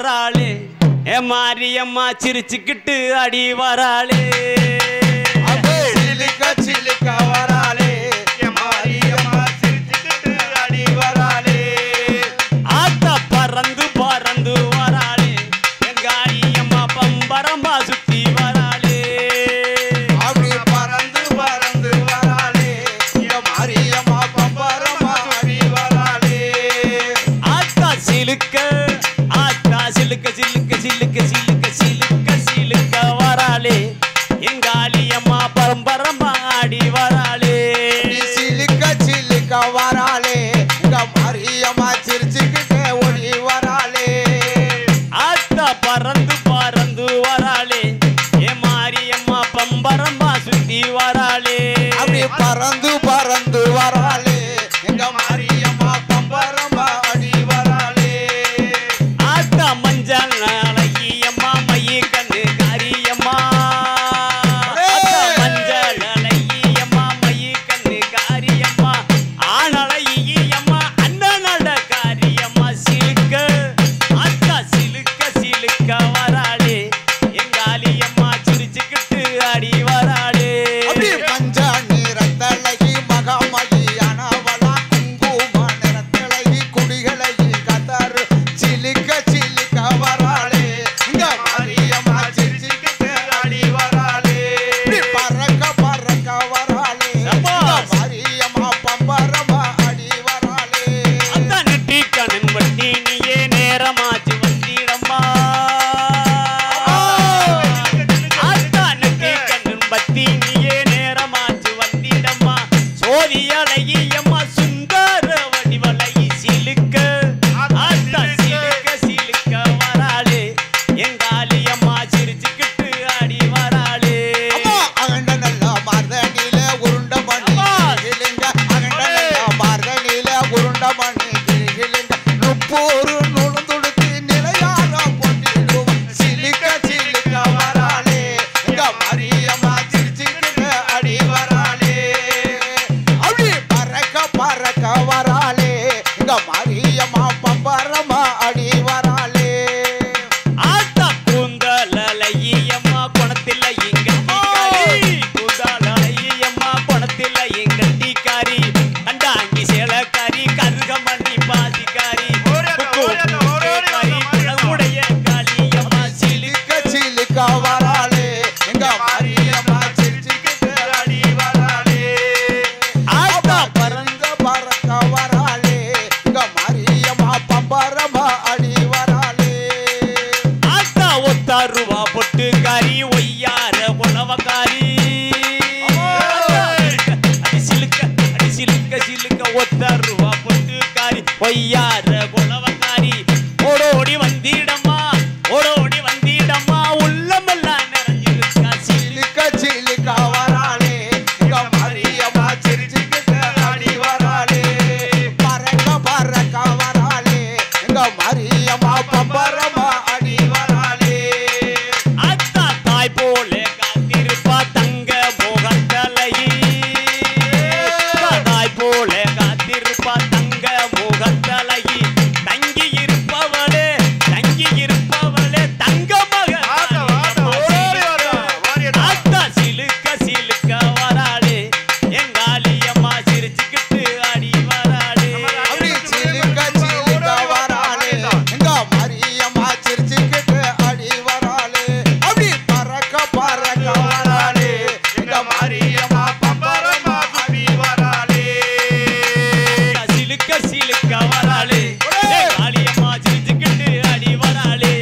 வராளே மாரியம்மா சிரிச்சுக்கிட்டு அடி வராளே சிலுக்க சிலுக்க வராளே மாரியம்மா சிரிச்சுக்கிட்டு அடி வராளே ஆத்தா பறந்து பறந்து வராளே எங்காரியம்மா பம்பரமா சுத்தி வராளே அப்படி பறந்து பறந்து வராளே மாரியம்மா பம்பரமா அடி வராளே ஆத்தா சிலுக்க சிலுக்க சிலுக்க சிலுக்க சிலுக்க சிலுக்க சிலுக்க வராளே எங்காலியம்மா பரம்பரமா ஆடி வராளே சிலுக்க சிலுக்க வராளே மாரியம்மா சிரிச்சுக்கிட்டே ஓடி வராளே ஆத்தா பறந்து பறந்து வராளே ஏ மாரியம்மா பம்பரமா சுத்தி வராளே அப்படி பறந்து பறந்து வராளே எங்க மாரியம்மா பம்பரமா அடி வராளே ஆத்தா மஞ்சள் அழகியம்மா மைய கண்ணு காரியம்மா ஆத்தா மஞ்சள் அழகியம்மா மைய கண்ணு காரியம்மா ஆனழகியம்மா அண்ணனட காரியம்மா சிலுக்க ஆத்தா சிலுக்க சிலுக்க வராளே எங்காலியம்மா சிரிச்சுக்கிட்டு அடி வராளே அப்படி மஞ்ச நிறத்தழகி மகமகி அனவளா குங்கும நிறத்தழகி குடிகளகி கதறு சிலுக்க சிலுக்க வராளே இங்க மாரியம்மா சிரிச்சுக்கிட்டு அடி வராளே பறக்க பறக்க வராளே மாரியம்மா பம்பரமா அடி வராளே அத்தா நெட்டி கண்ணன் வட்டி நீயே நேரமாச்சு வந்திடம்மா அத்தா நெட்டி கண்ணன் வட்டி நீயே நேரமாச்சு வந்திடம்மா சோதி அழகியம்மா சுந்தர வடிவழகி சிலுக்க அத்தா சிலுக்க சிலுக்க வராளே எங்காலியம்மா சிரிச்சுக்கிட்டு அடி வராளே அகண்ட நல்ல மார்தனில உருண்ட மணி கிளிங்க அகண்ட நல்ல மார்தனில உருண்ட மணி கிளிங்க நுப்பூரு நுணுந்துடுத்து நிலையாக போட்டிடும் சிலுக்க சிலுக்க வராளே எங்க மாரியம்மா சிரிச்சுக்கிட்டு அடி வராளே அப்படி பறக்க பறக்க வராளே எங்க மாரியம்மா பம்பரமா அடி வராளே ஆத்தா கூந்தலையம்மா குணத்தில் எங்கட்டிக்காரி கூந்தலையம்மா குணத்தில் எங்கட்டிக்காரி கண்டாங்கி சேலக்காரி கருகமணி பாசிக்காரி உடைய காளியம்மா சிலுக்க சிலுக்க சிலுக்க வராளே எங்க மாரியம்மா சிரிச்சுக்கிட்டு அடி வராளே ஆத்தா பறந்த பறக்க வராளே எங்க மாரியம்மா பம்பரமா அடி வராளே ஆத்தா ஒத்தாருவா பொட்டுக்காரி ஒய்யார உணவக்காரி அடி சிலுக்க அடி சிலுக்க சிலுக்க ஒத்தாருவா பொட்டுக்காரி ஒய்யார உணவக்காரி ஓடோடி வந்திடம்மா ஓடோடி வந்திடம்மா உள்ளமெல்லாம் நிறைஞ்சிருக்கா சிலுக்க சிலுக்க வராளே எங்க மாரியம்மா சிரிச்சுக்கிட்டு அடி வராளே பறக்க பறக்க வராளே எங்க மாரியம்மா பம்பரமா அடி வராளே அத்தா தாய் போல காத்திருப்பா தங்க முகத்தலையே தாய் போல காத்திருப்பா தங்க முகத்தலையே தங்கி இருப்பவளே தங்க மக அத்தா சிலுக்க சிலுக்க வராளே எங்காலியம்மா சிரிச்சுக்கிட்டு அடி வராளே அப்படி சிலுக்க சிலுக்க வராளே எங்க மாரியம்மா சிரிச்சுக்கிட்டு அடி வராளே அப்படி பறக்க பறக்க வராளே எங்க மாரியம்மா பம்பரமா அடி வராளே சிலுக்க சிலுக்க வராளே எங்காலியம்மா சிரிச்சுக்கிட்டு அடி வராளே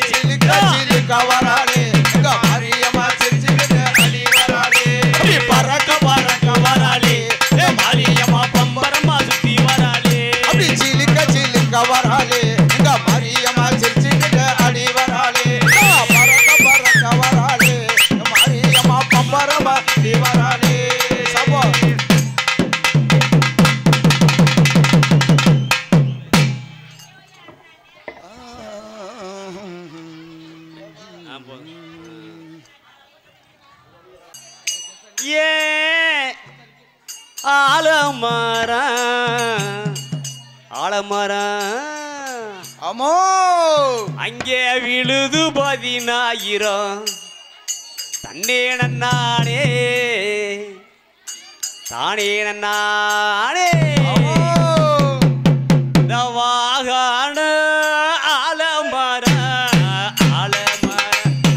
சிலுக்க சிலுக்க வராளே எங்க மாரியம்மா சிரிச்சுக்கிட்டு அடி வராளே அப்படி பறக்க பறக்க வராளே ஏ மாரியம்மா பம்பரமா சுத்தி வராளே அப்படி சிலுக்க சிலுக்க வராளே எங்க மாரியம்மா சிரிச்சுக்கிட்டு அடி வராளே பறக்க பறக்க வராளே மாரியம்மா பம்பரமா அடி வராளே சபோ ஏ ஆலமரம் அமோ அங்கே விழுது 10,000 தன்னே நன்னானே தானே நன்னானே தவாகான ஆலமர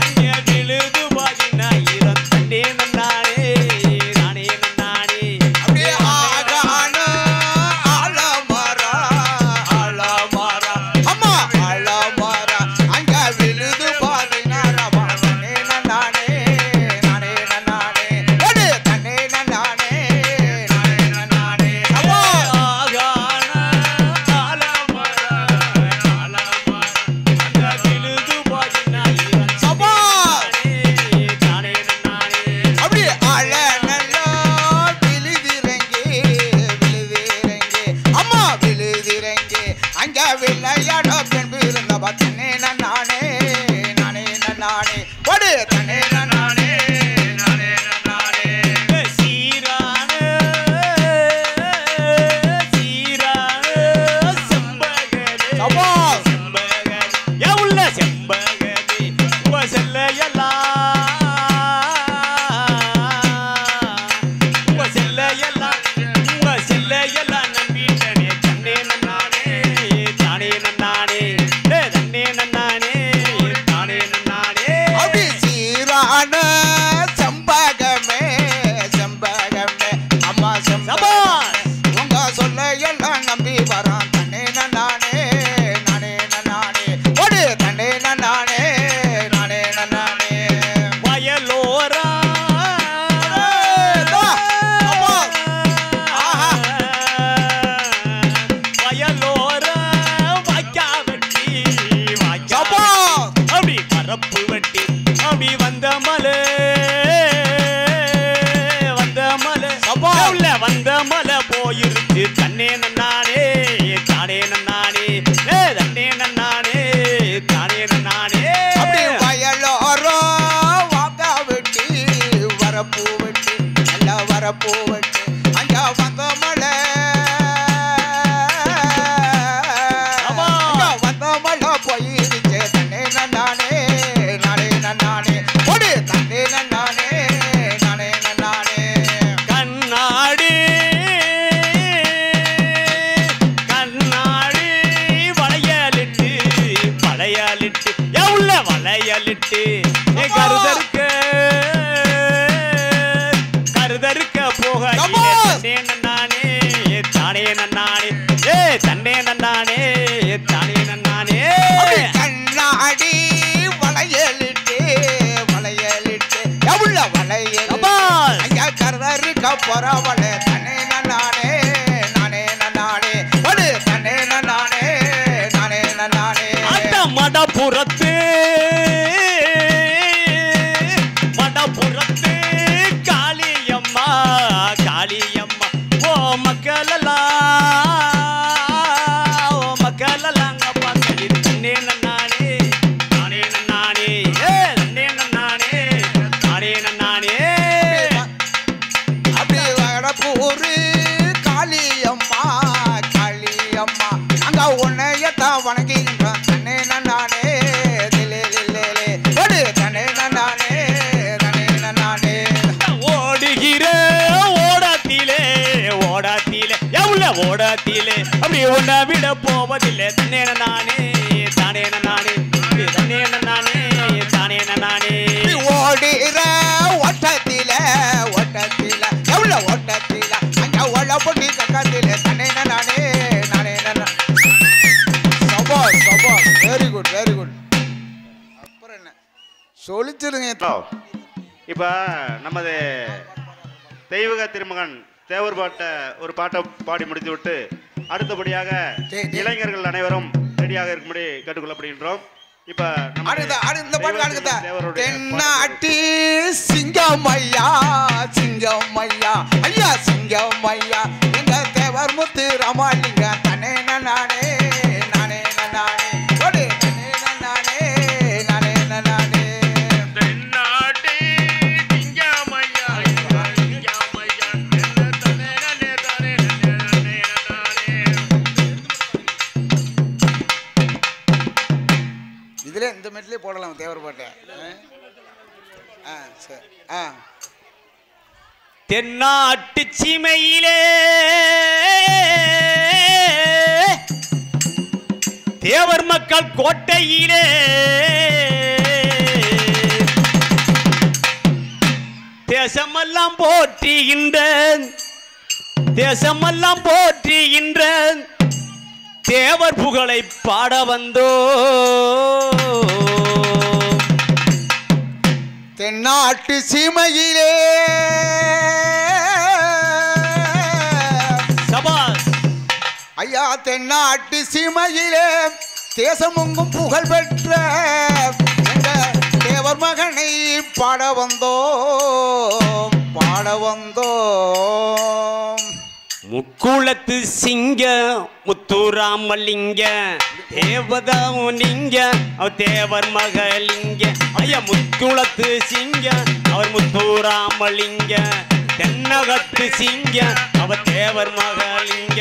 அங்கே விழுது 10,000 தன்னே நன்னானே நானே நன்னானே அப்படியே ஆகான ஆலமர அம்மா ஆலமர அங்க விழுது 16 தன்னே நன்னானே நானே நன்னானே ஓடு தன்னே நன்னானே நானே நன்னானே அம்மா ஆகான ஆலமர அங்கே விழுது 10,000 சபா தானே நன்னானே அப்படியே ஆள நல்லா விழுதிறங்கி அம்மா விழுதிறங்கி அங்க விளையாட பெண் பிறந்தவ தன்னே நன்னானே நானே நன்னானே ஓடு தன்னே நன்னானே நானே நன்னானே சீரான செம்பகமே சபா செம்பகமே எவுள்ள செம்பகமே உவ செல்லையெல்லாம் நம்பிட்டனே தன்னே நன்னானே தானே நன்னானே தன்னே நன்னானே தானே நன்னானே அப்படி சீரான செம்பகமே அம்மா செம்பகமே சபாஷ் உங்க சொல்ல எல்லாம் நம்பி வரான் தன்னே நன்னானே நானே நன்னானே ஓடு தன்னே நன்னானே நானே நன்னானே வயலோரா வயலோரா வாய்க்கா வெட்டி வாய்க்கா சபா அப்படி பரப்பு வெட்டி அப்படி வந்த மலை சபா உள்ள வந்த மலை போயிருச்சு தன்னே நன்னானே தானே நன்னானே தன்னே நன்னானே தானே நன்னானே அப்படி வயலோரோ வாக்கா வெட்டி வரப்பூ வெட்டி நல்ல வரப்பூ வெட்டி அங்க வந்த மலை சபா. அங்க வந்த மலை போயிருச்சு தன்னே நன்னானே நானே நன்னானே ஓடு தன்னே நன்னானே நானே நன்னானே கண்ணாடி கண்ணாடி வளையலிட்டு எவ்வள வளையலிட்டு கருதருக்க போக சபாஷ். தன்னே நன்னானே தானே நன்னானே தன்னே நன்னானே தானே நன்னானே அப்படி கண்ணாடி வளையலிட்டு எவ்வள வளையல் சபாஷ். ஐயா கருதருக்க போறவளே தன்னே நன்னானே நானே நன்னானே ஓடு தன்னே நன்னானே நானே நன்னானே அந்த மடப்புறத்து காளியம்மா ஓ மக்களெல்லாம் பக்கடி தன்னே நன்னானே தானே நன்னானே தன்னே நன்னானே தானே நன்னானே அப்படி வடப்பூரு காளியம்மா அங்க உன்னையத்தான் வணங்கின்றோம் தன்னே நன்னானே ஓடு தன்னே நன்னானே தன்னே நன்னானே ஓடுகிற ஓடத்திலே ஓடத்திலே அப்படி உன்னை விட போவதில்லை தன்னே நன்னானே தானே நன்னானே தன்னே நன்னானே தானே நன்னானே ஓடுகிற ஓட்டத்தில எவ்வளவு ஓட்டத்தில அங்க ஓட பொட்டி கக்கத்தில தன்னே நன்னானே நானே நன்னா சபாஷ் வெரி குட் அப்புறம் என்ன சொல்லிச்சிருங்க இப்போ நமது தெய்வக திருமகன் தேவர் ஒரு பாட்டை பாடி முடித்து விட்டு அடுத்தபடியாக இளைஞர்கள் அனைவரும் ரெடியாக இருக்கும்படி கேட்டுக்கொள்ளப்படுகின்றோம். இப்ப இந்த பாட்டு அடுத்த தென்னாட்டி சிங்கமையா ஐயா சிங்கமையா எங்க தேவர் முத்து ராமாலிங்க தனே நானே ஓடு தனே நானே தென்னாட்டி சிங்கமையா இதுல இந்த மெட்லயே போடலாம் தேவர் பாட்டை. சரி. தென்னாட்டு சீமையிலே தேவர் மக்கள் கோட்டையிலே தேசமெல்லாம் போற்றுகின்ற தேவர் புகழை பாட வந்தோ. தென்னாட்டு சீமையிலே சபாஸ் ஐயா, தென்னாட்டு சீமையிலே தேசமெங்கும் புகழ் பெற்ற எங்க தேவர் மகனை பாட வந்தோம். முக்குளத்து சிங்க முத்துராமலிங்க தேவதாவும் நீங்க அவர் தேவர் மகளிங்க. ஐயா முக்குளத்து சிங்க அவர் முத்துராமலிங்க, தென்னகத்து சிங்க அவர் தேவர் மகளிங்க.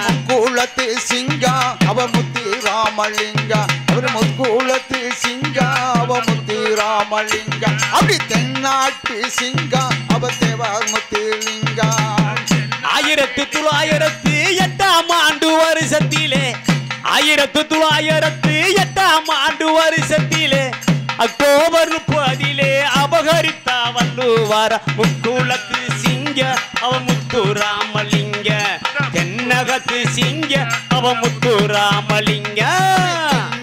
முக்குளத்து சிங்க அவர் முத்துராமலிங்க, அவர் முக்குளத்து சிங்க அவர் முத்துராமலிங்க. அப்படி தென்னாட்டு சிங்க அவர் தேவர் முத்துலிங்க. 1908 ஆண்டு வருஷத்திலே 1908 ஆண்டு வருஷத்திலே அக்டோபர் 30 அபகரித்த வள்ளுவார முக்குளத்து சிங்க அவ முத்துராமலிங்க, தென்னகத்து சிங்க அவ முத்துராமலிங்க.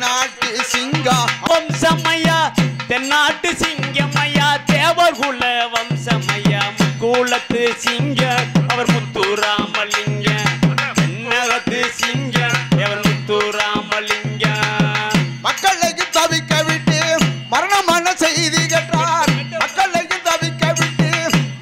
நாட்டு சிங்க வம்சமையா தென்னாட்டு சிங்கமையா தேவர் குல வம்சமையா முக்குளத்து சிங்க அவர் முத்துராமலிங்க, தென்னகத்து சிங்க அவர் முத்துராமலிங்க. மக்களுக்கு தவிக்க விட்டு மரணமான செய்தி கேட்டார். மக்களுக்கு தவிக்க விட்டு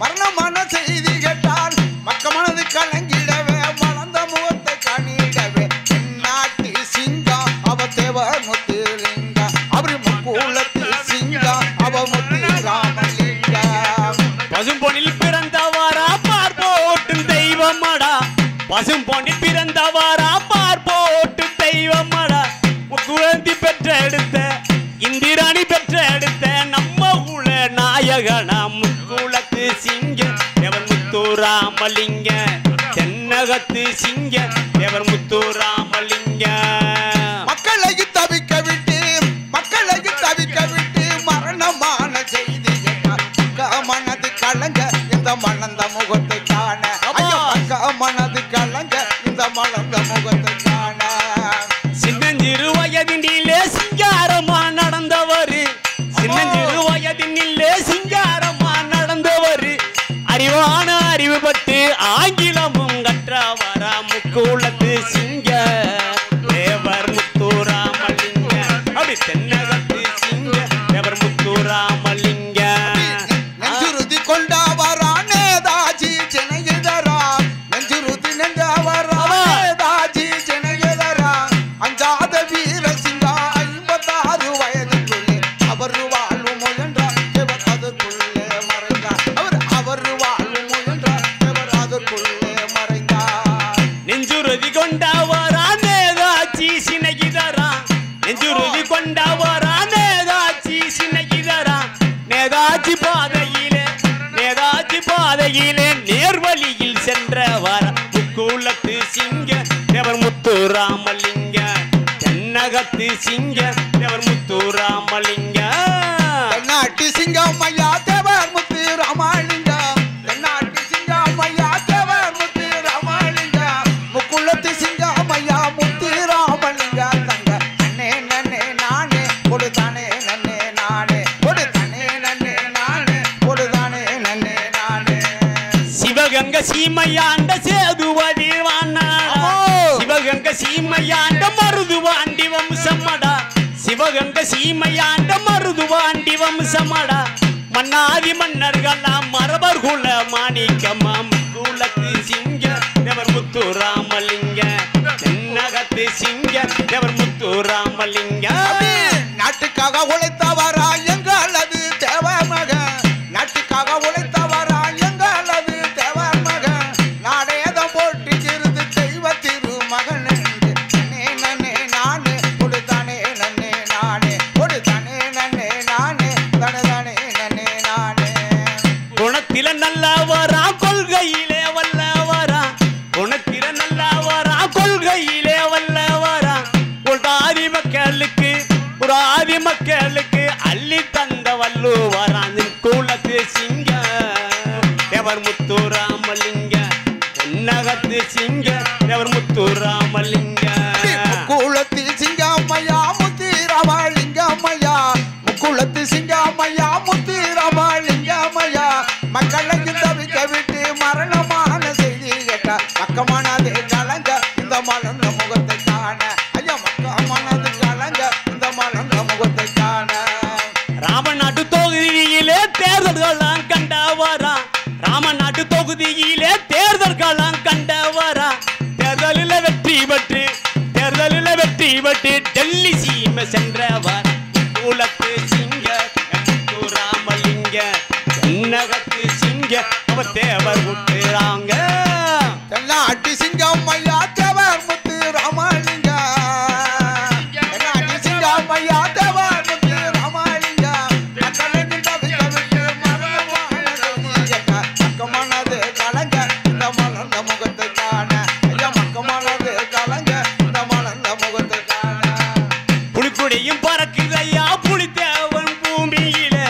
மரணமான செய்தி கேட்டார். மக்க மனது கலங்கிடவே மலர்ந்த முகத்தை காணிடவே தென்னாட்டு சிங்கா அவ தேவர் முத்துலிங்க, அவரு முக்குளத்து சிங்கா அவ முத்துராமலிங்க. பசும்பொனில் பிறந்தவாரா பார்ப்போட்டு தெய்வமடா, பசும்பொனில் பிறந்தவாரா பார்ப்போட்டு தெய்வமடா. குழந்தை பெற்றெடுத்த இந்திராணி பெற்றெடுத்த நம்ம குல நாயகனா முக்குளத்து சிங்க தேவர் முத்துராமலிங்க, தென்னகத்து சிங்க தேவர் முத்துராமலிங்க. மக்களுக்கு தவிக்க விட்டு மரணமான செய்தி கேட்டார். மனது கலங்க இந்த மலர்ந்த முகத்தை காண, மனது கலங்க இந்த மலர்ந்த முகத்தை காண. சின்னஞ்சிறு வயதினிலே சிங்காரமா நடந்தவர், சின்னஞ்சிறு வயதினிலே சிங்காரமா நடந்தவர், அறிவான அறிவு பட்டு ஆங்கிலமும் கற்றவரா முக்குளத்து சிங்க தேவர் முத்துராமலிங்க. அப்படி தென்னகத்து சிங்க தேவர் முத்துராமலிங்க. நெஞ்சுறுதி கொண்டவரா நேதாஜி ஜனகிதரா, நெஞ்சுறுதி நெஞ்சவரா நேதாஜி ஜனகிதரா. அஞ்சாத வீர சிங்கா 56 வயதுக்குள்ளே அவர் வாழ்வு முயன்றார் தேவர் அதற்குள்ளே மறைந்தார். அவர் வாழ்வு முயன்றார் தேவர் அதற்குள்ளே மறைந்தார். நெஞ்சுறுதி கொண்டவரா நேதாஜி சினகிதரா, நெஞ்சுறுதி கொண்டவரா நேதாஜி சினகிதரா. நேதாஜி பாதையிலே நேர்வழியில் சென்றவர் முக்குளத்து சிங்க தேவர் முத்துராமலிங்க, தென்னகத்து சிங்க தேவர் முத்துராமலிங்க. தென்னாட்டு சிங்கம் ஐயா தேவர் முத்துராமலிங்க, தென்னாட்டு சிங்கம் ஐயா தேவர் முத்துராமலிங்க. முக்குளத்து சிங்கம் ஐயா முத்துராமலிங்க. தங்க அண்ணே நன்னே நானே கொடுத்தானே நன்னே நானே, கொடுத்தானே நன்னே நானே, கொடுத்தானே நன்னே நானே. சிவகங்க சீமையாண்ட சேதுவதி வானா, சிவகங்க சீமையாண்ட மருதுவாண்டி வம்சமடா, சிவகங்க சீமையாண்ட மருதுவாண்டி வம்சமடா. மன்னாதி மன்னர்களாம் மரபர் குல மாணிக்கமா முக்குளத்து சிங்க தேவர் முத்துராமலிங்க, தென்னகத்து சிங்க தேவர் முத்துராமலிங்க. நாட்டுக்காக உழைத்தவரா எங்களது தேவர் மகன், நாட்டுக்காக உழைத்தவரா எங்களது தேவர் மகன். நாடேதம் போட்டுகிறது தெய்வ திருமகன் என்று நன்னே நன்னே நானே கொடுத்தானே நன்னே நானே, ஒரு ஆதி மக்களுக்கு அள்ளி தந்த வள்ளுவரான் கூலத்து சிங்க தேவர் முத்துராமலிங்க தென்னகத்து சிங்க தேவர் முத்துராமலிங்க முக்குளத்து சிங்கம்மையா முத்துராமலிங்கம்மையா முக்குளத்து சிங்கம்மையா முத்துராமலிங்கம்மையா மக்களை தவிக்க விட்டு மரணமான செய்தி கேட்ட பக்கமானது கலங்க இந்த மலர்ந்த முகத்தை காண ஐயா மக்கமானது கலங்க இந்த மலர்ந்த முகத்தை காண ராமநாட்டு தொகுதியிலே தேர்தல்களாம் கண்டவரா ராமநாட்டு தொகுதியிலே தேர்தல்களாம் கண்டவரா தேர்தலில் வெற்றி பெற்று டெல்லி சீமை சென்றவர் கூலத்து சிங்க ராமலிங்க தென்னகத்து சிங்க அவர் தேவர் விட்டுறாங்க தென்னாட்டி சிங்கம் ஐயா தேவர் முத்து ராமலிங்க தென்னாட்டி சிங்கம் ஐயா தேவர் முத்து ராமலிங்க மக்களை தவிக்க விட்டு மக்கமானது கலங்க இந்த மலர்ந்த முகத்தை காண ஐயா மக்கமானது கலங்க இந்த மலர்ந்த முகத்தை காண புலிக்குடியும் பறக்குதையா புலித்தேவன் பூமியிலே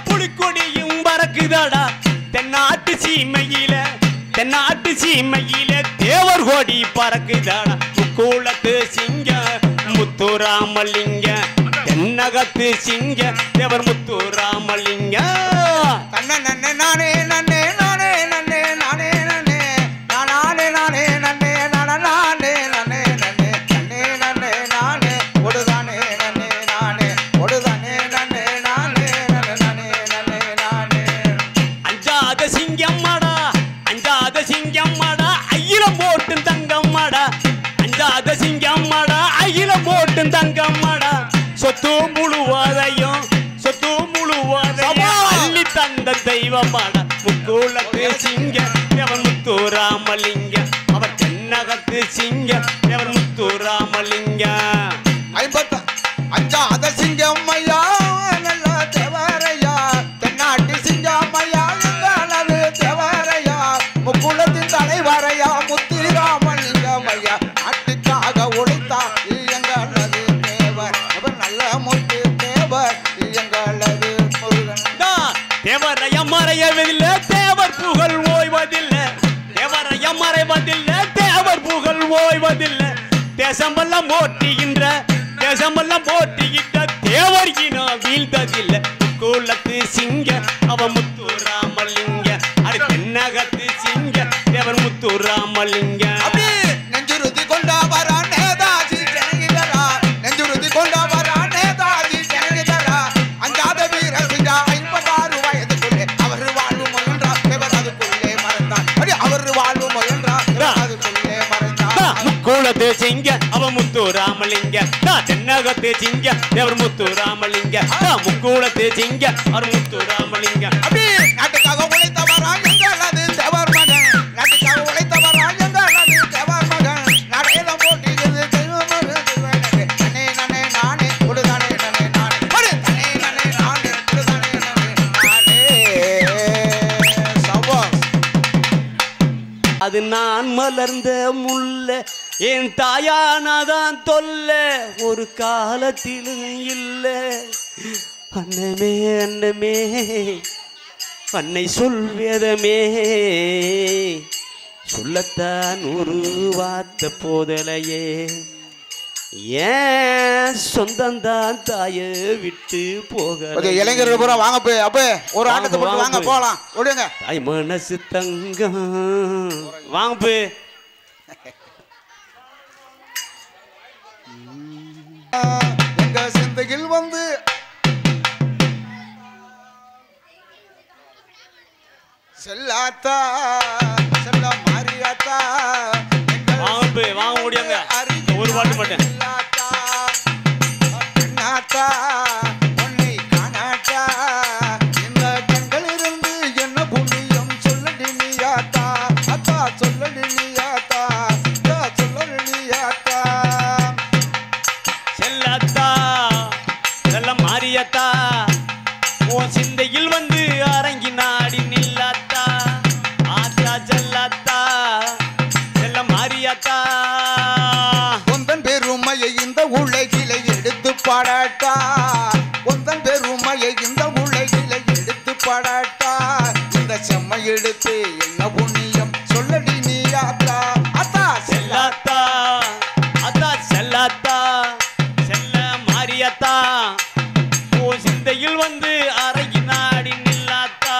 புலிக்குடியும் பறக்குதடா தென்னாட்டு சீமையிலே தேவர் கோடி பறக்குதடா முக்கூலத்து சிங்க முத்துராமலிங்க தென்னகத்து சிங்க தேவர் முத்துராமலிங்க தன்ன நன்னே நானே நன்னே நானே நன்னே நானே நன்னே நானே நானே நன்னே நானே நன்னே நன்னே நன்னே நன்னே நானே ஒடுதானே நன்னே நானே ஒடுதானே நன்னே நானே நன்னே நன்னே நானே அஞ்சாத சிங்கம்மாடா அயிலம் போட்டு தங்கம்மாடா அஞ்சாத சிங்கம்மாடா அயிலம் போட்டு தங்கம்மாடா சொத்து முழுவதையும் அள்ளி தந்த தெய்வமாடா முக்கூலத்து சிங்க தேவன் முத்துராமலிங்க அவர் தென்னகத்து சிங்க தேவன் முத்துராமலிங்க அஞ்சாத சிங்கம் ஐயா நல்ல தேவரையா தென்னாட்டி சிங்கம் ஐயா எங்களது தேவரையா முக்குளத்தின் தலைவரையா முத்துராமலிங்கம் ஐயா நாட்டுக்காக உழைத்தா எங்களது தேவர் அவர் நல்ல முத்து தேவர் எங்களது முருகன் தேவரையம் மறையவதில்லை தேவர் புகழ் ஓய்வதில்லை தேவரையம் மறைவதில்லை தேவர் புகழ் ஓய்வதில்லை தேசமெல்லாம் போட்டியிட்ட தேவர் இனா வீழ்ந்ததில்லை கூலத்து சிங்க அவ முத்துராமலிங்க அது தென்னகத்து சிங்க தேவர் முத்துராமலிங்க நெஞ்சுறுதி கொண்டா வரா நேதாஜி ஜனகிதரா நெஞ்சுறுதி கொண்டா வரா நேதாஜி ஜனகிதரா அஞ்சாத வீர சிங்கா 56 வயதுக்குள்ளே அவர் வாழும் முயன்றார் தேவர் அதுக்குள்ளே மறைந்தார் அவர் வாழும் முயன்றார் அதுக்குள்ளே மறைந்தார் முக்கூலத்து சிங்க அவ முத்துராமலிங்க தென்னகத்து சிங்க தேவர் முத்துராமலிங்க முக்கூலத்து சிங்க அவர் முத்துராமலிங்க நாட்டுக்காக உழைத்தவரா எங்களது தேவர் மகன் நாட்டுக்காக உழைத்தவரா எங்களது தேவர் மகன் நடையில போட்டியது தனே நனே நானே கொடுதானே நனே நானே தனே நனே நானே கொடுதானே நனே நானே சவாஸ் அது நான் மலர்ந்த முல்ல என் தாயானாதான் தொல்ல ஒரு காலத்திலும் இல்லை அன்னமே அன்னை சொல்வேதமே சொல்லத்தான் ஒரு வார்த்தை போதலையே ஏன் சொந்தந்தான் தாய விட்டு போக இளைஞர்கள் பூரா வாங்க போய் அப்ப ஒரு ஆட்டத்தை போட்டு வாங்க போலாம் ஓடுங்க தாய் மனசு தங்கம் வாங்க போய் எங்க சிந்தையில் வந்து செல்லாத்தா செல்ல மாரியாத்தா வாங்க ஓடியாங்க ஒரு பாட்டு மட்டும் நாத்தா உன்னை காணாட்டா இந்த கண்களிலிருந்து என்ன புண்ணியம் சொல்லடி நீயாத்தா அத்தா சொல்லடி நீயாத்தா சொல்லடி நீயாத்தா செல்லாத்தா செல்ல மாரியாத்தா உன் சிந்தையில் வந்து அரங்கி நாடி நில்லாத்தா ஆத்தா செல்லாத்தா செல்ல மாரியாத்தா உந்தன் பெருமையை இந்த உலகிலே பாடட்டா உந்தன் பெருமையை இந்த உலகில எடுத்து பாடட்டா இந்த செம்மை எடுத்து என்ன புண்ணியம் சொல்லடி நீ ஆத்தா அத்தா செல்லாத்தா அத்தா செல்லாத்தா செல்ல மாரியத்தா ஓ சிந்தையில் வந்து அரைகி நாடி நில்லாத்தா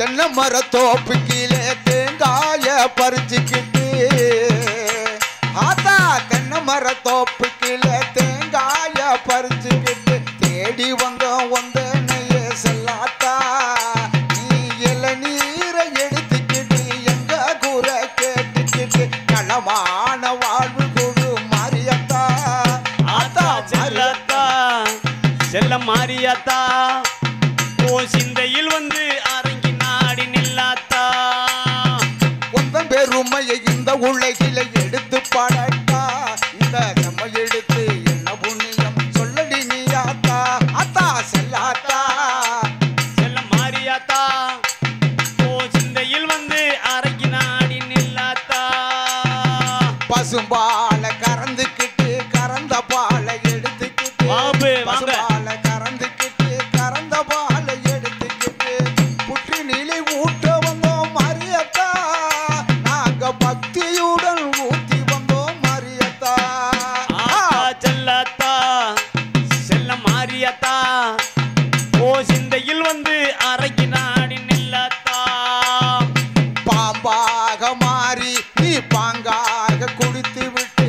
தென்னை மரத்தோப்பு கீழே தேங்காய பறிச்சுக்கிட்டு ஆத்தா தென்னை மரத்தோப்பு கீழே தேங்காய பறிச்சுக்கிட்டு தேடி வந்தனையே செல்லாத்தா நீ இளநீரை எடுத்துக்கிட்டு எங்க கூரை கேட்டுக்கிட்டு நலமான வாழ்வு கொடு மாரியத்தா ஆத்தா செல்லாத்தா செல்ல மாரியத்தா ஓ சிந்தையில் வந்து அரங்கி நாடி நில்லாத்தா உந்தன் பெருமையை இந்த உலகில எடுத்து பாடட்டா இந்த செம்மை எடுத்து என்ன புண்ணியம் சொல்லடி நீ ஆத்தா அத்தா செல்லாத்தா செல்ல மாரியாத்தா ஓ சிந்தையில் வந்து அரங்கி நாடி நில்லாத்தா பசும்பால கறந்துக்கிட்டு கறந்த பாலை எடுத்துக்கிட்டு வாங்க, வாங்க. பசும்பால கறந்துக்கிட்டு கறந்த பாலை எடுத்துக்கிட்டு புற்றி நிலை ஊட்ட வந்தோம் மரியத்தா நாங்க பக்தியுடன் ஊத்தி வந்தோம் மரியத்தா ஆத்தா செல்லாத்தா செல்ல மாரியாத்தா ஓ சிந்தையில் வந்து அரங்கி நாடி நில்லாத்தா பாம்பாக மாறி நீ பாங்காக குடித்து விட்டு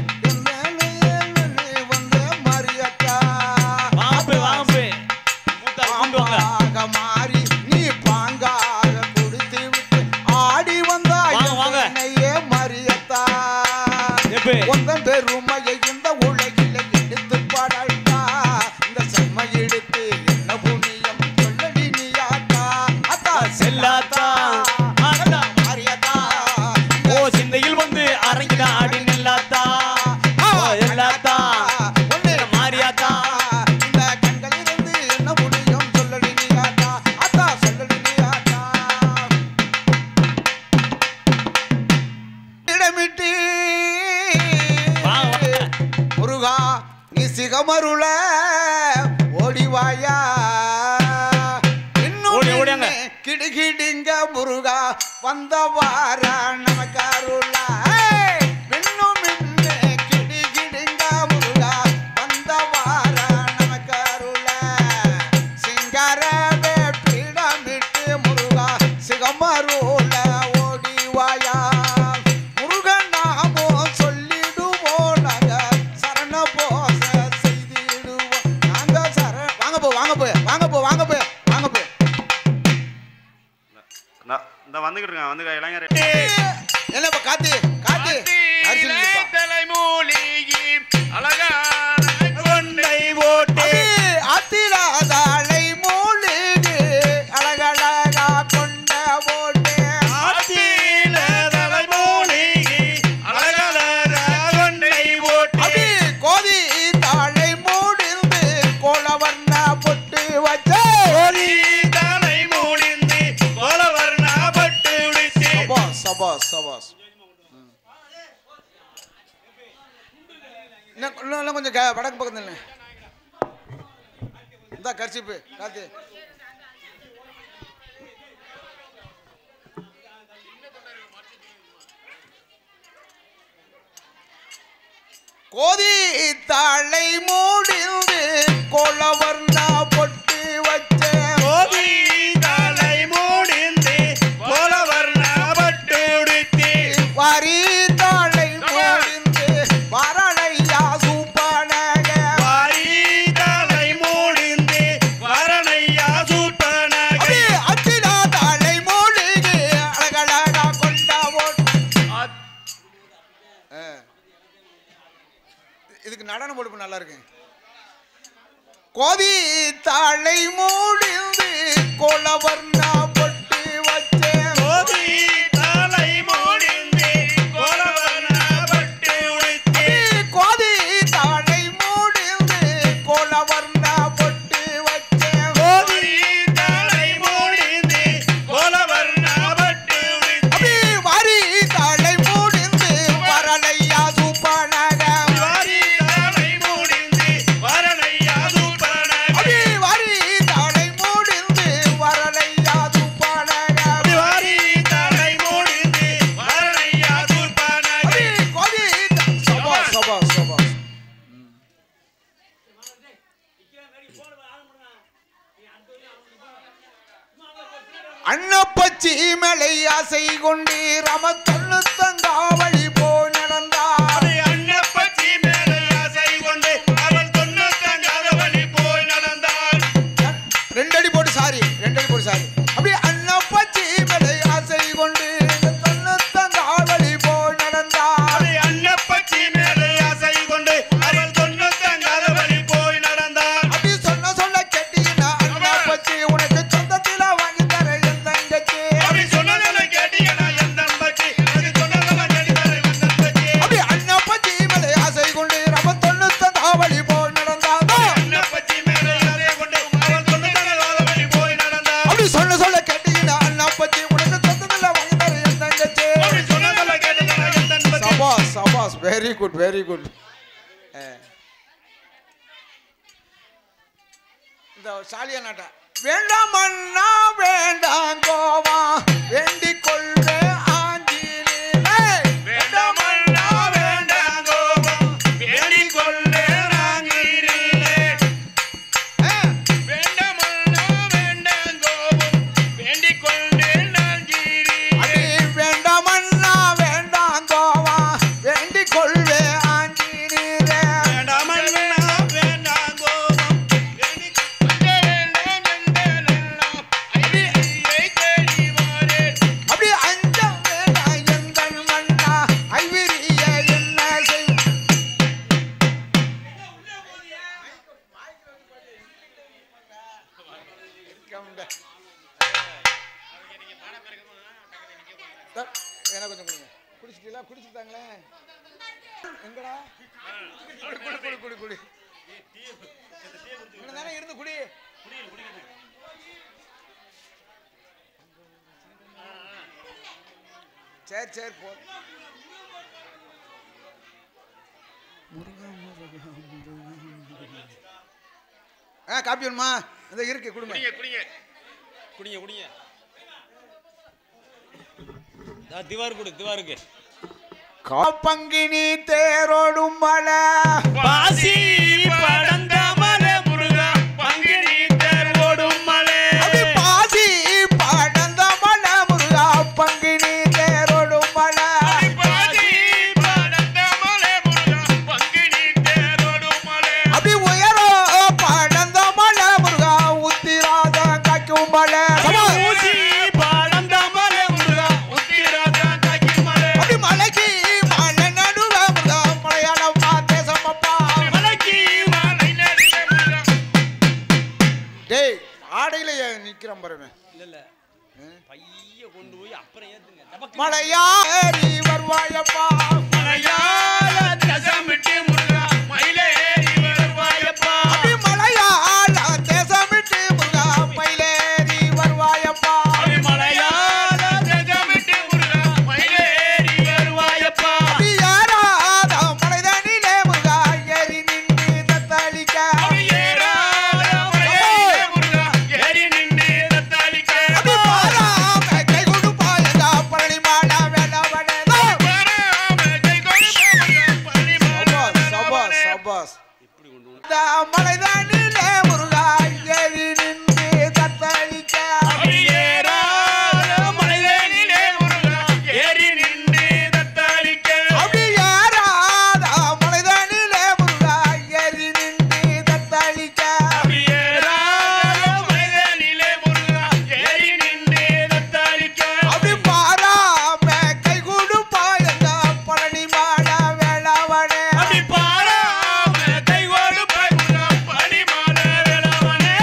வந்த மரியத்தா வாங்க வாங்க மூத்தா கொண்டு வாங்க பாம்பாக மாறி நீ பாங்காக குடித்து விட்டு ஆடி வந்தாய் வாங்க, வாங்க. என்னையே மரியத்தா எப்பே உந்தன் பெருமையை இந்த உலகில எடுத்து பாடட்டா இந்த செம்மை எடுத்து என்ன புண்ணியம் சொல்லடி நீ ஆத்தா அத்தா செல்லாத்தா ஆத்தா மரியத்தா ஓ சிந்தையில் வந்து அரங்கி நாடி நில்லாத்தா ஓ எல்லாத்தா மாரியாத்தா இந்த கண்களிலிருந்து என்ன முடியும் சொல்லடி நீ ஆத்தா அத்தா சொல்லடி நீ ஆத்தா இடமிட்டு வாங்க, வாங்க. முருகா நீ சிகமருள ஓடிவாயா இன்னும் ஓடி, ஓடியாங்க. என்ன கிடுகிடுங்க முருகா வந்த வார நமக்கு அருளா இன்னும் என்ன கிடுகிடுங்க முருகா வந்த வார நமக்கு அருளா சிங்காரவே பீடமிட்டு முருகா சிகமருள ஓடிவாயா முருகன் நாமோ சொல்லிடுவோம் நாங்க சரண போச செய்திடுவோம் நாங்க வாங்க போ வாங்க போ வாங்க போ வாங்க போ வாங்க போ இந்த வந்துகிட்டு இருக்கான் வந்து இளைஞர் என்னப்பா காத்தி காத்தி அரிசி நிப்பா. தலைமூலிகி அழகான கொண்டை ஓட்டு அத்திராதாளை மூலிகை அழகழகா கொண்ட போட்டு ஆத்தில தலைமூலிகி அழகான கொண்டை ஓட்டு அடி கோதி தாளை மூடிந்து கோலவர்ண பொட்டு வச்ச கோதி தலை மூடிந்து கோலவர்ண பட்டு உடுத்தி சபாஸ் சபாஸ் சபாஸ் இன்னும் கொஞ்சம் வடக்கு பக்கத்துல இல்லை இந்த கர்ச்சிப்பு காத்து கோதி தாளை மூடிந்து கோலவர்ண பொட்டு வச்ச கோதி தலை மூடிந்து கோலவர்ண பட்டு உடுத்தி வாரி தாளை மூடிந்து வரளையா சூப்பனக வாரி தலை மூடிந்து வரணையா சூப்பனகை அத்தினா தாளை மூலிகை அழகழகா கொண்டா இதுக்கு நடன பொடுப்பு நல்லா இருக்கு கோதி தாளை மூடிந்து கோலவர்ண பொட்டு வச்சே கோதி தலை மூடிந்து கோலவர்ண பட்டு உடுத்தி கோதி தாளை மூடிந்து கோலவர்ண பொட்டு வச்சே கோதி தலை மூடிந்து கோலவர்ண பட்டு உடுத்தி வாரி தாளை மூடிந்து வரலையா சூப்பனக வாரி தலை மூடிந்து பச்சி மலை ஆசை கொண்டு ரம தொண்ணு தங்காவளி போய் நடந்தார் அன்னப்பச்சி மேலே ஆசை கொண்டு அவள் தொண்ணு தங்காவளி போய் நடந்தாள். ரெண்டடி போட்டு சாரி அப்படி அன்னப்பச்சி மலை ஆசை கொண்டு தொண்ணு தங்காவளி போய் நடந்தார் அன்னப்பச்சி மேலே ஆசை கொண்டு அவள் தொண்ணு தங்காவளி போய் நடந்தாள். அப்படி சொல்ல கேட்டீங்கன்னா அன்னப்பச்சி உனக்கு சொந்தத்தில வாங்கி தர என் தங்கச்சி அப்படி சொன்னதை கேட்டீங்கன்னா என் தம்பச்சி அது சொன்னதை கேட்டு தர என் தம்பச்சி. அப்படி அன்னப்பச்சி மலை ஆசை கொண்டு ரம தொண்ணு தங்காவளி போய் நடந்தார் அன்னப்பச்சி மேலே ஆசை கொண்டு அவள் தொண்ணு தங்காவளி போய் நடந்தாள். அப்படி சொல்ல கேட்டீங்கன்னா அன்னப்பச்சி உனக்கு சொந்தத்தில வாங்கி தர என் தங்கச்சி அப்படி சொன்னதை கேட்டு தர என் தம்பச்சி. சபாஸ் வெரி குட் இந்த சாலியா நாட்டா வேண்டாம் அண்ணா வேண்டாம் கோவா வேண்டிக் கொள்வே ஆஞ்சநேயனே வேண்டாம் அண்ணா வேண்டாம் கோபம் வேண்டிக் கொள்வேன் ஆஞ்சநேயனே. வேண்டாம் அண்ணா வேண்டாம் கோபம் வேண்டிக் கொள்வேன் ஆஞ்சநேயனே. அடி வேண்டாம் அண்ணா வேண்டாம் கோவா வேண்டிக் கொள்வே ஆஞ்சநேயனே வேண்டாம் அண்ணா வேண்டாம் கோபம் வேண்டிக் கொள்வேன் ஐயை தேடி வாரேன். அப்படி அஞ்ச வேண்டாம் எங்கள் மன்னா ஐவிரிய என்ன செய் என்ன கொஞ்சம் கொடுங்க குடிச்சிட்டீங்களா குடிச்சுட்டாங்களே எங்கடா குடி தானே இருந்து குடி சரி போ காப்பி வேணுமா இந்த இருக்கு குடும்பம் குடிங்க திவாருக்கு காப்பங்கினி தேரோடும் மலை பாசி படந்த மலை முருகா பங்கினி தேர் ஓடும் மலை பாசி படந்த மலை முருகா பங்கினி தேரோடும் மலை பாதி படந்த மலை முருகா பங்கினி தேரோடும் மலை. அப்படி உயரோ படந்த மலை முருகா உத்திராத காக்கும் மலை ஊசி படந்த மலை முருகா உத்திராதான் காக்கி மலை. அப்படி மலைக்கு மலை நடுவ முருகா மலையாளம் தேசம் அப்பா மலைக்கு மலை நடுவே முருகா. டேய் ஆடையில நிக்கிறோம் பாருங்க இல்ல பைய கொண்டு போய் அப்புறம் ஏத்துங்க மலையாரி வருவாயப்பா மலையாள தசமிட்டு முருகா மயிலேறி வருவாயப்பா. அப்படி மலையாள தேசமிட்டு முருகா மயிலேறி வருவாயப்பா மலையாள தசமிட்டு முருகா மயிலேறி வருவாயப்பா. அப்படி ஏறாத மலைதனிலே முருகா ஏறி நின்று தத்தளிக்க ஏறாத மலையிலே முருகா ஏறி நின்று தத்தளிக்க. அப்படி பாராம கை கொடுப்பாயங்க பழனி மாடா வேலவனே வராம கை கொடுப்பாயங்க பழனி மாடா வேலவனே. சபாஸ் மலைதனிலே முருகா ஏறி நின்று தத்தளிக்க ஏறாத மலையிலே முருகா ஏறி நின்று தத்தளிக்க. அப்படி ஏறாத மலைதனிலே முருகா ஏறி நின்று தத்தளிக்க ஏறாத மலையிலே முருகா ஏறி நின்று தத்தளிக்க. அப்படி பாராம கை கொடுப்பாயங்க பழனி மாடா வேலவனே பாராம கை கொடுப்பாய் முருகா பழனி மாடா வேலவனே.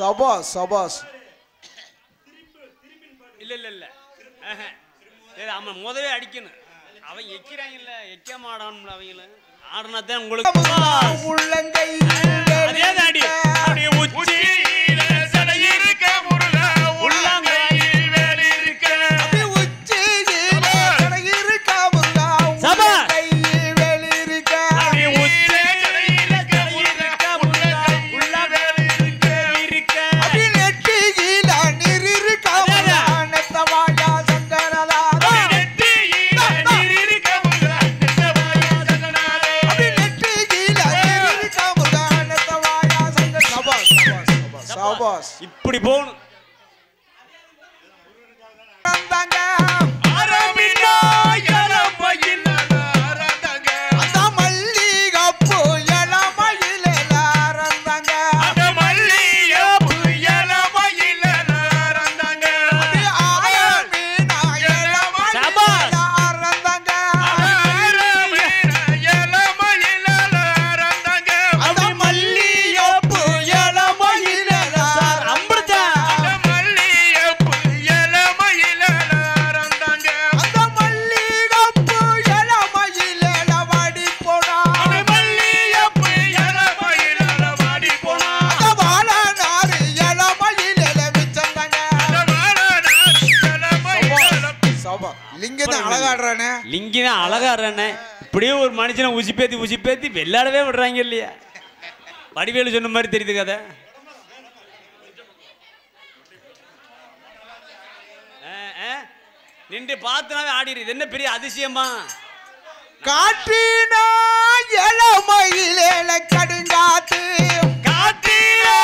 சபாஸ் சபாஸ். இல்ல இல்ல இல்ல அவன் முதவே அடிக்கணும். அவன் எக்கிறாங்கல்ல, எக்க மாடான்ல அவங்கள ஆடுனா தான் உங்களுக்கு உள்ளங்கை அதே அடி. அப்படியே உச்சியில சடை இருக்க முருகா, உள்ளங்கையில் வேல் இருக்க. அப்படி உச்சியில சடை இருக்க முருகா, உள்ளங்கையில் வேல் இருக்க. அப்படியே உச்சியில சடை இருக்க முருகா, உள்ளங்கையில் இருக்க. அப்படி நெற்றியில நீர் இருக்க முருகா, நெத்தவாயா சங்கரதா. அப்படி நெற்றியில நீர் இருக்க முருகா, நெத்தவாயா சங்கர. சபாஸ் சபாஸ் சபாஸ். இப்படி போகணும். தந்தாங்க அரமினா எலமையில் அரந்தங்க, அந்த மல்லிகைப்பூ இளமையில அரந்தாங்க. அந்த மல்லிகைப்பூ இளமையில் அரந்தங்க. அப்படி ஆரமீனா இளமையில அரந்தாங்க. அந்த மல்லிகைப்பூ இளமையில அம்புதா. அந்த மல்லிகைப்பூ இளமையில வாடி போனா. அந்த வாழநாறு இளமையில மிச்சந்தாங்க. சபா லிங்கத்தை அழகாடுறானே. லிங்கினா அழகாடுறானே. இப்படியே ஒரு மனுஷனை உசிப்பேத்தி வெள்ளாடவே விடுறாங்க இல்லையா? வடிவேலு சொன்ன மாதிரி தெரியுது கதை. நின்று பார்த்துனாவே ஆடிடு. இது என்ன பெரிய அதிசயமா? காற்றினா இளமையில கடுங்காத்து. காத்திரா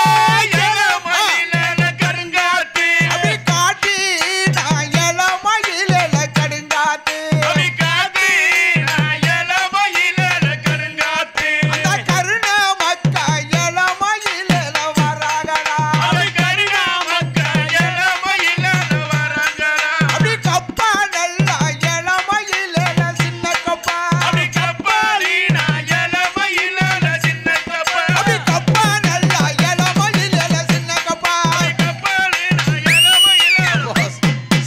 இளமையில கருங்காத்து, அப்படி காற்றினா இளமையில கடுங்காத்து. அடி காத்திரா இளமையில கருங்காத்து, அந்த கருண மக்கா இளமையில வராகடா. அடி கருணா மக்கா இளமையில வராங்கடா. அப்படி கப்பா நல்லா இளமையில சின்ன கப்பா. அடி கப்பாலினா இளமையில சின்ன கப்பா, அப்படி கப்பா நல்லா இளமையில சின்ன கப்பா. கப்பாலினா இளமையில.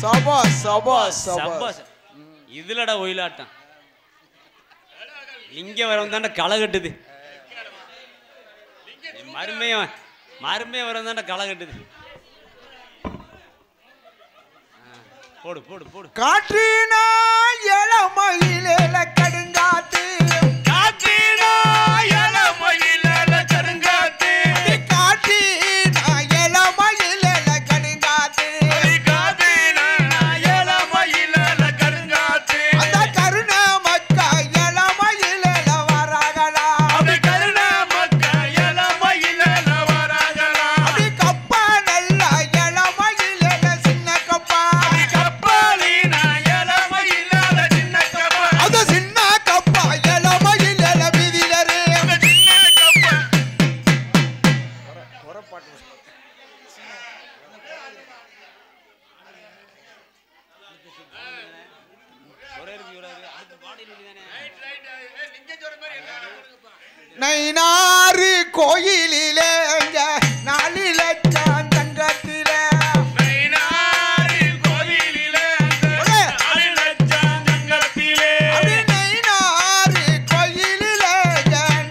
சபாஸ் சபாஸ் சபாஸ். சப்பாஸ். இதுலடா ஒயிலாட்டம். இங்க வரவன் தானே களை கட்டுது. மருமையை வரவன் தானே களை கட்டுது. போடு போடு போடு. காற்றினா இளமையில கடுங்காத்து. காத்திரா இளமையில கருங்காத்து, காற்றினா இளமையில கடுங்காத்து. அடி காத்திரா இளமையில கருங்காத்து, அந்த கருண மக்கா இளமையில வராகடா. அடி கருணா மக்கா இளமையில வராங்கடா. அப்படி கப்பா நல்லா இளமையில சின்ன கப்பா. அடி கப்பாலினா இளமையில சின்ன கப்பா, அது சின்ன கப்பா இளமையில வீதியிலரு. சின்ன கப்பா. நைனாறு கோயிலிலே நாளில தங்கத்திலே. நயினாரில் கோயிலிலே நாலு லட்சம் தங்கத்திலே, அப்படி நைனாறு கோயிலிலே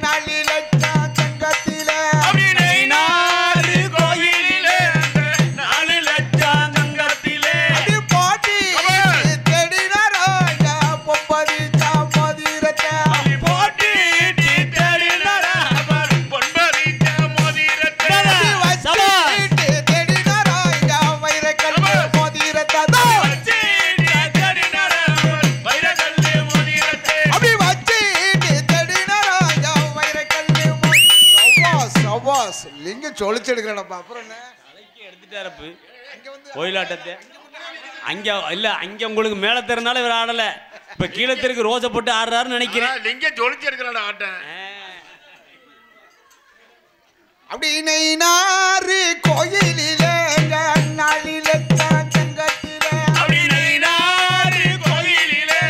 நாளில தங்கத்திலே. அப்படி நயினாரில் கோயிலிலே நாலு லட்சம் தங்கத்திலே, அப்படி போட்டி தேடினாராங்க பொப்பதிச்சா மோதிரத்தை. அப்படி போட்டியிட்டு தேடினாராவர் பொன்பதித்த மோதிரத்தை. அப்படி வச்சிட்டு தேடினாராங்க வைரக்கல்லு மோதிரத்தை. வச்சிட்டு தேடினாராவர் வைரக்கல்லு மோதிரத்தை. அப்படி வச்சிட்டு தேடினாராங்க வைரக்கல்லு சவாஸ் சவாஸ். லிங்க சொலிச்செடுக்கிறேன்ப்பா. அப்புறம் என்ன தலைக்கு எடுத்துட்டாரப்பு அங்க வந்து கோயிலாட்டத்தை. அங்க இல்ல, அங்க உங்களுக்கு மேல தெருனால இவர் ஆடல. இப்ப கீழே தெருக்கு ரோசை போட்டு ஆடுறாருன்னு நினைக்கிறேன். லிங்க ஜொலிச்சு எடுக்கலாம்டா ஆட்டம். அப்படி நைனாறு கோயிலிலே நாளில தங்கத்திலே. அப்படி நயினாரில் கோயிலிலே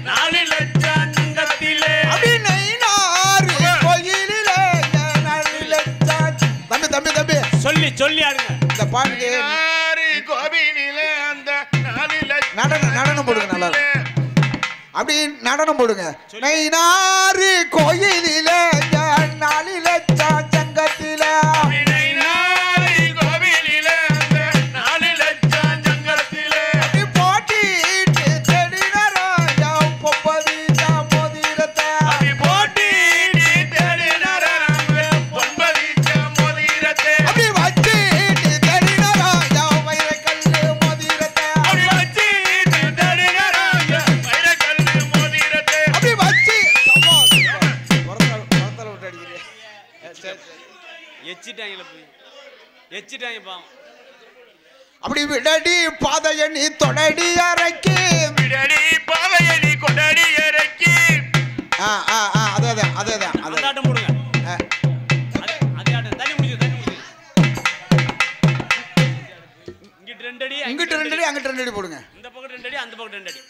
நாலு லட்சம் தங்கத்திலே, அப்படி நைனாறு கோயிலிலே நாளில தம்பி தம்பி தம்பி சொல்லி சொல்லி பாட்டுக்கு கோவிலிலே அந்த நடனம் போடுங்க நல்லா இருக்கும். அப்படி நடனம் போடுங்க. நைனாறு கோயிலிலே நாளில சங்கத்தில அப்படி விடடி பாதையணி தொடடி அரைக்கி விடடி பாதையணி கொடடி இறக்கி அதேதான் ஆட்டம் போடுங்க. அதே ஆட்டம் தண்ணி முடிச்சு இங்கிட்டு 2 அடி இங்கிட்டு 2 அடி அங்கிட்டு 2 அடி போடுங்க. இந்த பக்கம் 2 அடி அந்த பக்கம் 2 அடி.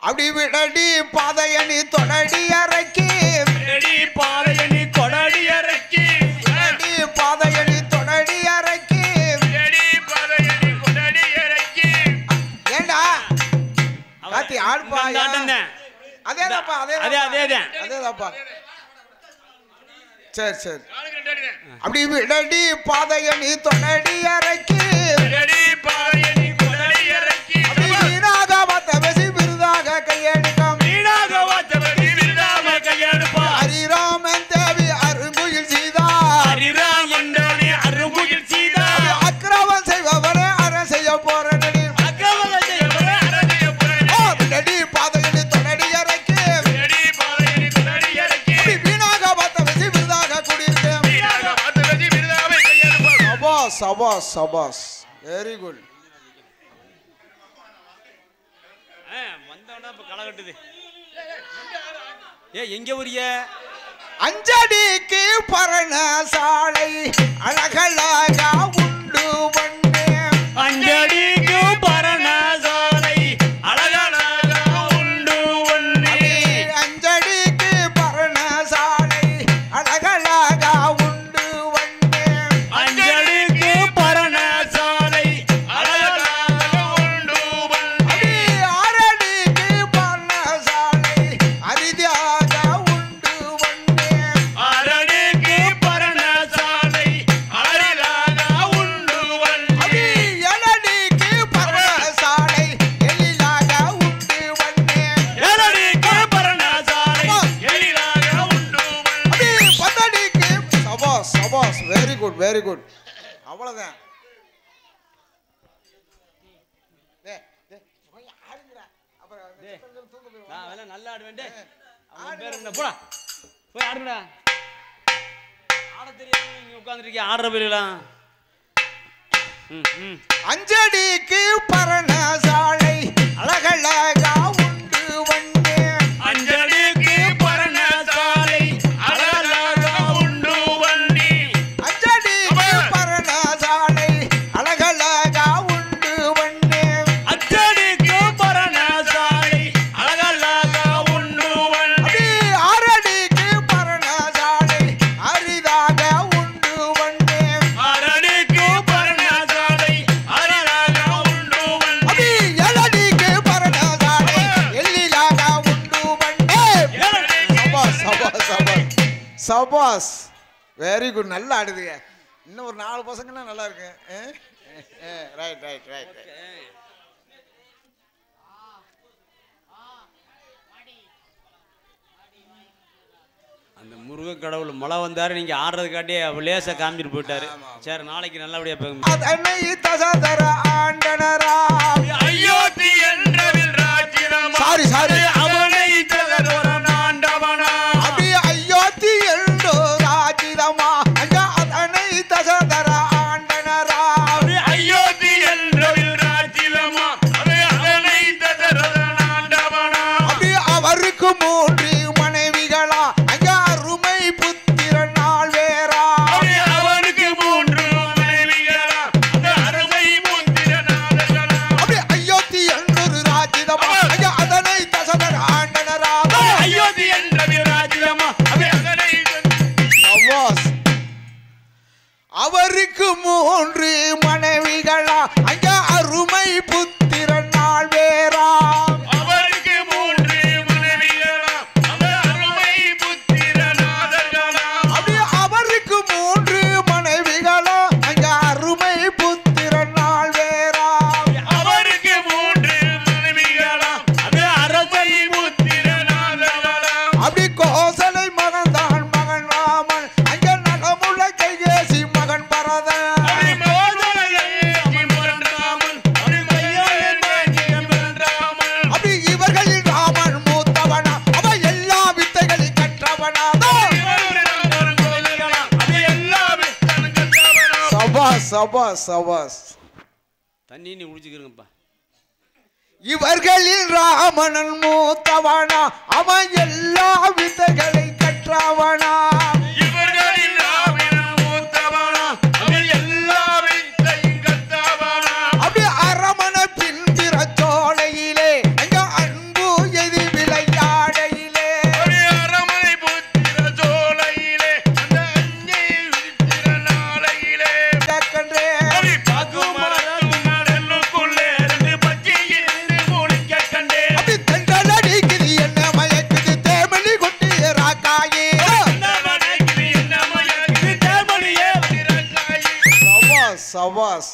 அப்படி விடடி பாதையணி தொடடி அரைக்கி விடடி பாதையணி கொடடி இறக்கி விடடி பாதையணி தொடடி அரைக்கி விடடி பாதையணி கொடடி இறக்கி. ஏண்டா காத்தி ஆடுப்பா. அதேதாப்பா அதேதாப்பா. சரி அப்படி விடடி பாதையணி தொடடி அரைக்கி விடடி பாதையணி கொடடி இறக்கி. வீணாக பார்த்த வெசி விருதாக கையெடுக்கம் வீணாக வாச்சபடி விருதாக கையெடுப்பா. ஹரிராமன் தேவி அருங்குயில் சீதா ஹரிராம் என்றவனே அருகுயில் சீதா. அக்கிரமம் செய்பவனே அறம் செய்ய போறனடி அக்கவலை செய்யவரே அரணிய புரணி விடடி பாதையணி தொடடி அரைக்கி விடடி பாதையணி கொடடி இறக்கி. வீணாக பார்த்த வெசி விருதாக கூடியிருக்கேன். வீணாக வாச்சபடி விருதாவை கையெடுப்பா. சபாஸ் வெரி குட். வந்தவனா இப்ப களை கட்டுது. எங்க உரிய அஞ்சடிக்கு பரணசாலை அழகழக உண்டு வண்ணே அஞ்சடிக்கு பரணசாலை அழகழக உண்டு வண்ணே. அஞ்சடிக்கு பரணசாலை அழகழக உண்டு வண்ணே அஞ்சடிக்கு பரணசாலை அழகழக உண்டு வண்ணே. ஆரடிக்கு பரணசாலை அரிதாக உண்டு வண்ணே அரணிக்கு பரணசாலை அழகழக உண்டு வண்ணே. எலடிக்கு பரணசாலை எழிலாக உண்டு வண்ணே எலடிக்கு பரணசாலை எழிலாக உண்டு வண்ணே. பத்தடிக்கு சபாஸ் வெரி குட் அவ்வளவுதான். நான் வேணா நல்லா ஆடுவேன். அவன் பேர் என்ன? போடா போய் ஆடுங்கடா. ஆட தெரியாம நீங்க உட்கார்ந்துருக்கீங்க. ஆடுற பேருலாம் அஞ்சடிக்கு பரணசாலை அழகழக உண்டு வண்ணே அஞ்சடிக்கு பரணசாலை அழகழக உண்டு வண்ணே. அஞ்சடிக்கு பரணசாலை அழகழக உண்டு வண்ணே அஞ்சடிக்கு பரணசாலை அழகழக உண்டு வண்ணே. ஆரடிக்கு பரணசாலை அரிதாக உண்டு வண்ணே அரணிக்கு பரணசாலை அழகழக உண்டு வண்ணே. எலடிக்கு பரணசாலை எழிலாக உண்டு வண்ணே சபாஸ் வெரி குட். நல்லா ஆடுதுங்க. இன்னும் ஒரு 4 பசங்கன்னா நல்லா இருக்கு. ரைட் அந்த முருக கடவுள் மழை வந்தாரு. நீங்க ஆடுறது காட்டி லேசா காமிச்சிட்டு போயிட்டாரு. சரி நாளைக்கு நல்லபடியா போகும். அதனை தசதர ஆண்டனரா அயோத்தி என்றவில் ராஜ்யம் சாரி அவனை ஜெகதோரன் ஆண்டவனா. அபி அயோத்தி எல்லோ ராஜிதமா அதனை தசதர ஆண்டனரா அயோத்தி என்றவில் ராஜ்யமா அவனை ஜெகதோரன் ஆண்டவனா. அபி அவருக்கு 3 மனைவிகளா அருமை புத்திரன் நாள் வேறா அவனுக்கு 3 மனைவிகளா அருமை புத்திரனாளர்களா. அபி அயோத்தி எல்லொரு ராஜிதமா அதனை தசதர சபாஸ் சபாஸ் சபாஸ். தண்ணி நீ குடிச்சுக்கிறங்கப்பா. இவர்களில் ராமணன் மூத்தவனா, அவன் எல்லா வித்தைகளை கற்றவனா. இவர்களில் ராமணன் மூத்தவனா, அவன் எல்லா வித்தையும் கற்றவனா. அப்படி அரமண பின்பிற சோலையிலே அங்க அன்பு எதி விளையாடையிலே. அரமனை புத்திர சோலையிலே அந்த அஞ்சை வித்திர நாளையிலே கண்டே அப்படி தென்றல் அடிக்குது என்ன மயக்குது தேமணி கொட்டி ராக்காயே. சபாஸ் சபாஸ்.